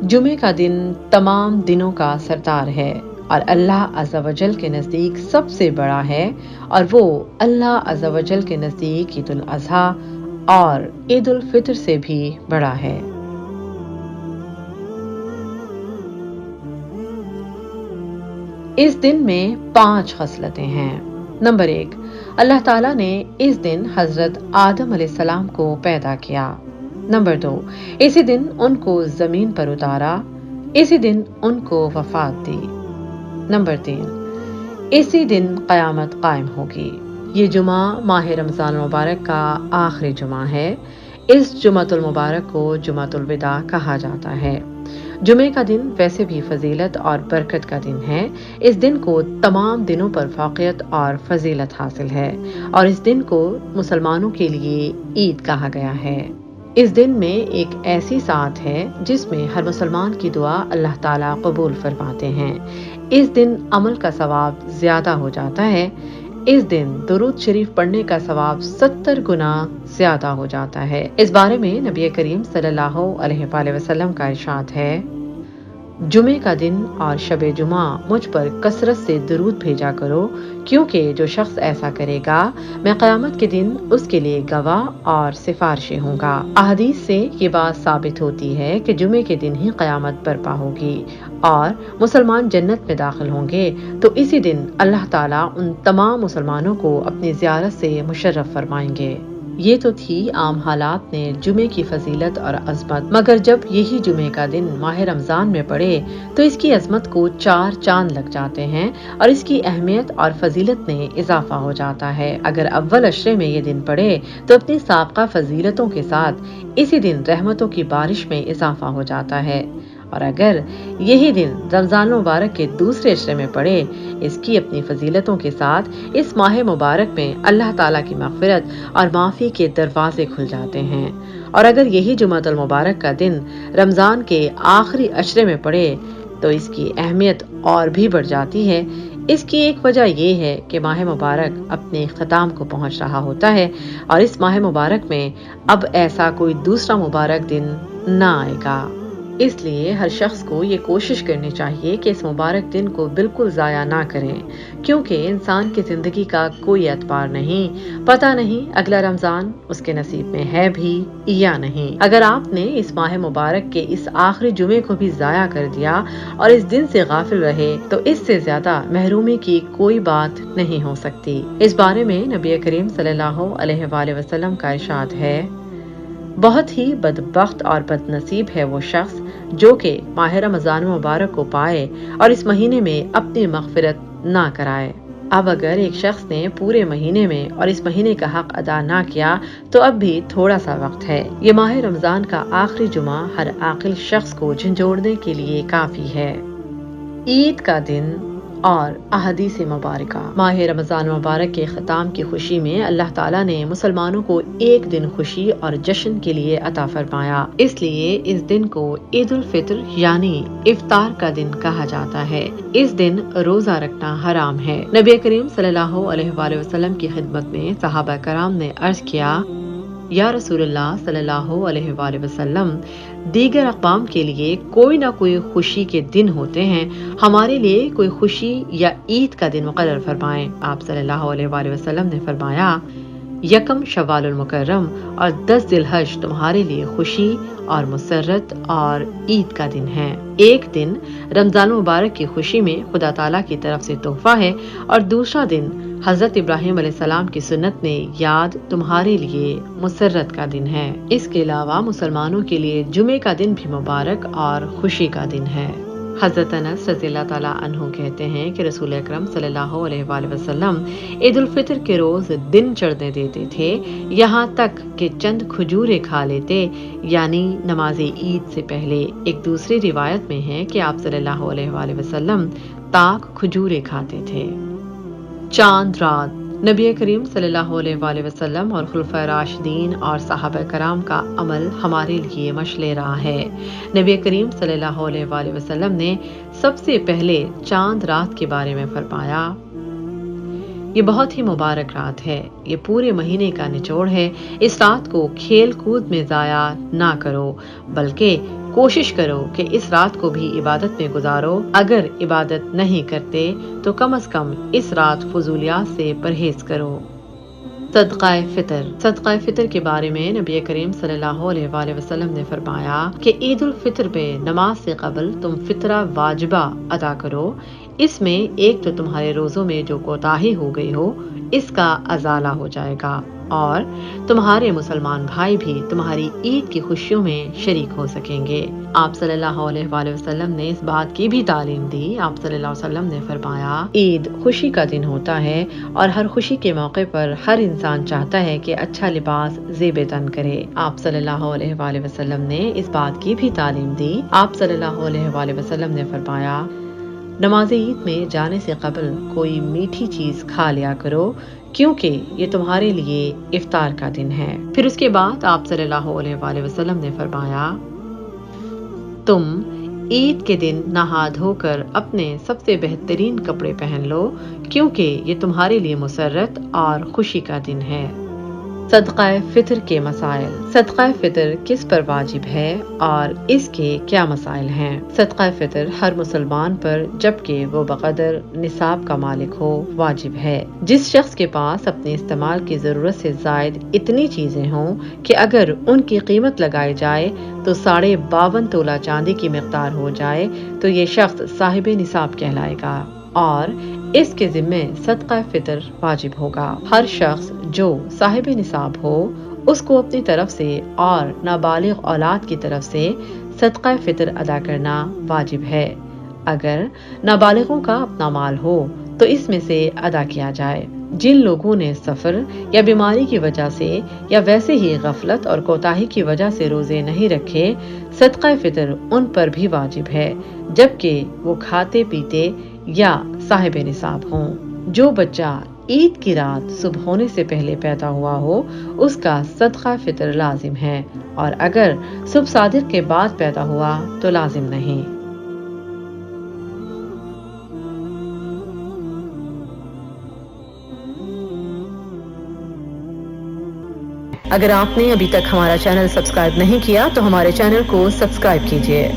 जुमे का दिन तमाम दिनों का सरदार है और अल्लाह अज़्ज़ा वजल के नज़दीक सबसे बड़ा है, और वो अल्लाह अज़्ज़ा वजल के नज़दीक ईद उल अज़हा और ईद उल फितर से भी बड़ा है। इस दिन में 5 खसलतें हैं। नंबर 1, अल्लाह ताला ने इस दिन हजरत आदम अलैहिस्सलाम को पैदा किया। नंबर 2, इसी दिन उनको जमीन पर उतारा, इसी दिन उनको वफात दी। नंबर 3, इसी दिन क़यामत कायम होगी। ये जुमा माह रमज़ान मुबारक का आखिरी जुमा है। इस जुमातुल मुबारक को जुमातुल विदा कहा जाता है। जुमे का दिन वैसे भी फजीलत और बरकत का दिन है। इस दिन को तमाम दिनों पर फ़ौक़ियत और फजीलत हासिल है, और इस दिन को मुसलमानों के लिए ईद कहा गया है। इस दिन में एक ऐसी साथ है जिसमें हर मुसलमान की दुआ अल्लाह ताला कबूल फरमाते हैं। इस दिन अमल का सवाब ज्यादा हो जाता है। इस दिन दुरूद शरीफ पढ़ने का सवाब 70 गुना ज्यादा हो जाता है। इस बारे में नबी करीम सल्लल्लाहु अलैहि वसल्लम का इरशाद है, जुमे का दिन और शबे जुमा मुझ पर कसरत से दुरूद भेजा करो, क्योंकि जो शख्स ऐसा करेगा मैं क़यामत के दिन उसके लिए गवाह और सिफारिशी होगा। अहदीस से ये बात साबित होती है कि जुमे के दिन ही क़यामत बर्पा होगी और मुसलमान जन्नत में दाखिल होंगे। तो इसी दिन अल्लाह ताला उन तमाम मुसलमानों को अपनी ज़ियारत से मुशर्रफ फरमाएंगे। ये तो थी आम हालात ने जुमे की फजीलत और अजमत, मगर जब यही जुमे का दिन माह रमजान में पड़े तो इसकी अजमत को 4 चांद लग जाते हैं और इसकी अहमियत और फजीलत में इजाफा हो जाता है। अगर अव्वल अशरे में ये दिन पड़े तो अपनी साबका फजीलतों के साथ इसी दिन रहमतों की बारिश में इजाफा हो जाता है, और अगर यही दिन रमजान मुबारक के दूसरे अशरे में पड़े, इसकी अपनी फजीलतों के साथ इस माह मुबारक में अल्लाह ताला की मग़फ़िरत और माफ़ी के दरवाजे खुल जाते हैं। और अगर यही जुमातुल मुबारक का दिन रमजान के आखिरी अशरे में पड़े तो इसकी अहमियत और भी बढ़ जाती है। इसकी एक वजह यह है कि माह मुबारक अपने ख़त्म को पहुंच रहा होता है और इस माह मुबारक में अब ऐसा कोई दूसरा मुबारक दिन ना आएगा। इसलिए हर शख्स को ये कोशिश करनी चाहिए कि इस मुबारक दिन को बिल्कुल ज़ाया ना करें, क्योंकि इंसान की ज़िंदगी का कोई एतबार नहीं, पता नहीं अगला रमज़ान उसके नसीब में है भी या नहीं। अगर आपने इस माह मुबारक के इस आखिरी जुमे को भी ज़ाया कर दिया और इस दिन से गाफिल रहे तो इससे ज़्यादा महरूमी की कोई बात नहीं हो सकती। इस बारे में नबी करीम सल्लल्लाहु अलैहि वसल्लम का इरशाद है, बहुत ही बदबख्त और बदनसीब है वो शख्स जो कि माह रमज़ान मुबारक को पाए और इस महीने में अपनी मग़फ़िरत ना कराए। अब अगर एक शख्स ने पूरे महीने में और इस महीने का हक अदा ना किया तो अब भी थोड़ा सा वक्त है। ये माह रमज़ान का आखिरी जुमा हर आकिल शख्स को झंझोड़ने के लिए काफी है। ईद का दिन और अहदीस मुबारका। माह रमज़ान मुबारक के ख़त्म की खुशी में अल्लाह ताला ने मुसलमानों को एक दिन खुशी और जश्न के लिए अता फरमाया। इसलिए इस दिन को ईद उल फितर यानी इफ्तार का दिन कहा जाता है। इस दिन रोजा रखना हराम है। नबी करीम सल्लल्लाहु अलैहि वसल्लम की खिदमत में सहाबा कराम ने अर्ज किया, या रसूलुल्लाह सल्लल्लाहु अलैहि वसल्लम, दीगर अक़वाम के लिए कोई ना कोई खुशी के दिन होते हैं, हमारे लिए कोई खुशी या ईद का दिन मुक़र्रर फरमाएं। आप सल्लल्लाहु अलैहि वसल्लम ने फरमाया, यकम शव्वालुल मुकर्रम और 10 ज़िलहज तुम्हारे लिए खुशी और मुसर्रत और ईद का दिन है। एक दिन रमज़ान मुबारक की खुशी में खुदा ताला की तरफ से तोहफा है और दूसरा दिन हजरत इब्राहिम अलैहिस्सलाम की सुन्नत में याद तुम्हारे लिए मुसर्रत का दिन है। इसके अलावा मुसलमानों के लिए जुमे का दिन भी मुबारक और खुशी का दिन है। हजरत अनस रज़ियल्लाहु ताला अन्हु कहते हैं कि रसूल अकरम सल्लल्लाहु अलैहि वसल्लम ईद उल फितर के रोज दिन चढ़ने देते थे, यहाँ तक कि चंद खजूरें खा लेते, यानी नमाज ईद से पहले। एक दूसरी रिवायत में है कि आप सल्लल्लाहु अलैहि वसल्लम ताक खजूरें खाते थे। चांद रात। नबी करीम सल्लल्लाहु अलैहि वसल्लम और खुलफाए राशिदीन और सहाबा कराम का अमल हमारे लिए मशले रहा है। नबी करीम सल्लल्लाहु अलैहि वसल्लम ने सबसे पहले चांद रात के बारे में फरमाया, ये बहुत ही मुबारक रात है, ये पूरे महीने का निचोड़ है। इस रात को खेल कूद में ज़ाया ना करो, बल्कि کوشش کرو کہ اس رات کو بھی عبادت میں گزارو۔ اگر عبادت نہیں کرتے تو کم از کم اس رات فضولیات سے پرہیز کرو۔ صدقہ فطر۔ صدقہ فطر کے بارے میں نبی کریم صلی اللہ علیہ وآلہ وسلم نے فرمایا کہ عید الفطر پہ نماز سے قبل تم فطرہ واجبہ ادا کرو۔ اس میں ایک تو تمہارے روزوں میں جو کوتاہی ہو گئی ہو اس کا ازالہ ہو جائے گا، اور تمہارے مسلمان بھائی بھی تمہاری عید کی خوشیوں میں شریک ہو سکیں گے۔ آپ صلی اللہ علیہ وآلہ وسلم نے اس بات کی بھی تعلیم دی۔ آپ صلی اللہ علیہ وسلم نے فرمایا عید خوشی کا دن ہوتا ہے، اور ہر خوشی کے موقع پر ہر انسان چاہتا ہے کہ اچھا لباس زیب تن کرے۔ آپ صلی اللہ علیہ وآلہ وسلم نے اس بات کی بھی تعلیم دی۔ آپ صلی اللہ علیہ وآلہ وسلم نے فرمایا نماز عید میں جانے سے قبل کوئی میٹھی چیز کھا لیا کرو، کیونکہ یہ تمہارے لیے افطار کا دن ہے۔ پھر اس کے بعد آپ صلی اللہ علیہ وآلہ وسلم نے فرمایا تم عید کے دن نہا دھو کر اپنے سب سے بہترین کپڑے پہن لو، کیونکہ یہ تمہارے لیے مسرت اور خوشی کا دن ہے۔ صدقہ فطر کے مسائل۔ صدقہ فطر کس پر واجب ہے اور اس کے کیا مسائل ہیں؟ صدقہ فطر ہر مسلمان پر جبکہ وہ بقدر نصاب کا مالک ہو واجب ہے۔ جس شخص کے پاس اپنے استعمال کی ضرورت سے زائد اتنی چیزیں ہوں کہ اگر ان کی قیمت لگائی جائے تو 52.5 تولہ چاندی کی مقدار ہو جائے تو یہ شخص صاحب نصاب کہلائے گا اور اس کے ذمے صدقہ فطر واجب ہوگا۔ ہر شخص جو صاحب نصاب ہو اس کو اپنی طرف سے اور نابالغ اولاد کی طرف سے صدقہ فطر ادا کرنا واجب ہے۔ اگر نابالغوں کا اپنا مال ہو تو اس میں سے ادا کیا جائے۔ جن لوگوں نے سفر یا بیماری کی وجہ سے یا ویسے ہی غفلت اور کوتاہی کی وجہ سے روزے نہیں رکھے، صدقہ فطر ان پر بھی واجب ہے، جبکہ وہ کھاتے پیتے یا صاحب نصاب ہوں۔ جو بچہ عید کی رات صبح ہونے سے پہلے پیدا ہوا ہو اس کا صدقہ فطر لازم ہے، اور اگر صبح صادق کے بعد پیدا ہوا تو لازم نہیں۔ اگر آپ نے ابھی تک ہمارا چینل سبسکرائب نہیں کیا تو ہمارے چینل کو سبسکرائب کیجیے۔